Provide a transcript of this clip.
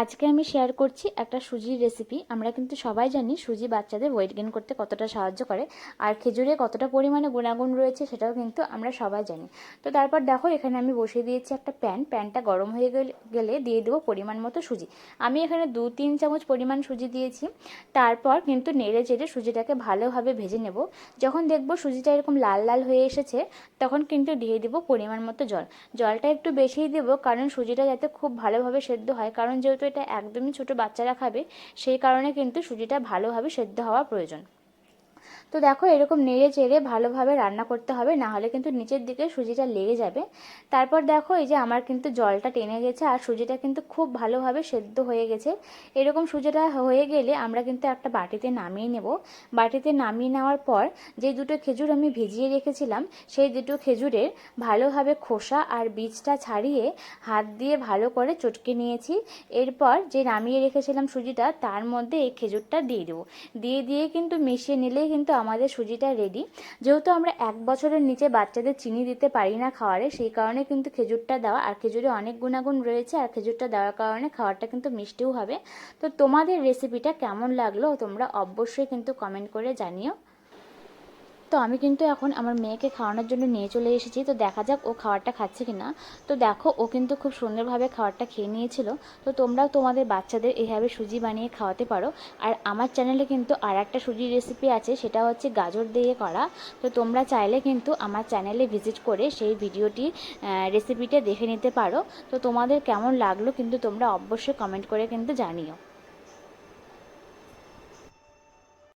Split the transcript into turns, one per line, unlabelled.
আজকে আমি শেয়ার করছি একটা সুজির রেসিপি। আমরা কিন্তু সবাই জানি সুজি বাচ্চাদের ওয়েট গেইন করতে কতটা সাহায্য করে, আর খেজুরে কতটা পরিমাণে গুণাগুণ রয়েছে সেটাও কিন্তু আমরা সবাই জানি। তো তারপর দেখো, এখানে আমি বসিয়ে দিয়েছি একটা প্যানটা গরম হয়ে গেলে দিয়ে দেবো পরিমাণ মতো সুজি। আমি এখানে 2-3 চামচ পরিমাণ সুজি দিয়েছি। তারপর কিন্তু নেড়ে চেড়ে সুজিটাকে ভালোভাবে ভেজে নেব। যখন দেখবো সুজিটা এরকম লাল লাল হয়ে এসেছে, তখন কিন্তু দিয়ে দেবো পরিমাণ মতো জলটা একটু বেশিই দেবো, কারণ সুজিটা যাতে খুব ভালোভাবে সেদ্ধ হয়, কারণ যেহেতু এটা একদমই ছোট বাচ্চারা খাবে, সেই কারণে কিন্তু সুজিটা ভালোভাবে সেদ্ধ হওয়া প্রয়োজন। তো দেখো, এরকম নেড়ে চেড়ে ভালোভাবে রান্না করতে হবে, না হলে কিন্তু নিচের দিকে সুজিটা লেগে যাবে। তারপর দেখো, এই যে আমার কিন্তু জলটা টেনে গেছে আর সুজিটা কিন্তু খুব ভালোভাবে সেদ্ধ হয়ে গেছে। এরকম সুজিটা হয়ে গেলে আমরা কিন্তু একটা বাটিতে নামিয়ে নেব। বাটিতে নামিয়ে নেওয়ার পর যে দুটো খেজুর আমি ভিজিয়ে রেখেছিলাম, সেই দুটো খেজুরের ভালোভাবে খোসা আর বীজটা ছাড়িয়ে হাত দিয়ে ভালো করে চটকে নিয়েছি। এরপর যে নামিয়ে রেখেছিলাম সুজিটা, তার মধ্যে এই খেজুরটা দিয়ে দেবো। দিয়ে কিন্তু মিশিয়ে নিলেই কিন্তু আমাদের সুজিটা রেডি। যেহেতু আমরা 1 বছরের নিচে বাচ্চাদের চিনি দিতে পারি না খাওয়ারে, সেই কারণে কিন্তু খেজুরটা দেওয়া, আর খেজুরে অনেক গুণাগুণ রয়েছে, আর খেজুরটা দেওয়ার কারণে খাবারটা কিন্তু মিষ্টিও হবে। তো তোমাদের রেসিপিটা কেমন লাগলো তোমরা অবশ্যই কিন্তু কমেন্ট করে জানিও। তো আমি কিন্তু এখন আমার মেয়েকে খাওয়ানোর জন্য নিয়ে চলে এসেছি। তো দেখা যাক ও খাবারটা খাচ্ছে কি না। তো দেখো, ও কিন্তু খুব সুন্দরভাবে খাবারটা খেয়ে নিয়েছিল। তো তোমরাও তোমাদের বাচ্চাদের এইভাবে সুজি বানিয়ে খাওয়াতে পারো। আর আমার চ্যানেলে কিন্তু আর একটা সুজির রেসিপি আছে, সেটা হচ্ছে গাজর দিয়ে করা। তো তোমরা চাইলে কিন্তু আমার চ্যানেলে ভিজিট করে সেই ভিডিওটি রেসিপিটা দেখে নিতে পারো। তো তোমাদের কেমন লাগলো কিন্তু তোমরা অবশ্যই কমেন্ট করে কিন্তু জানিও।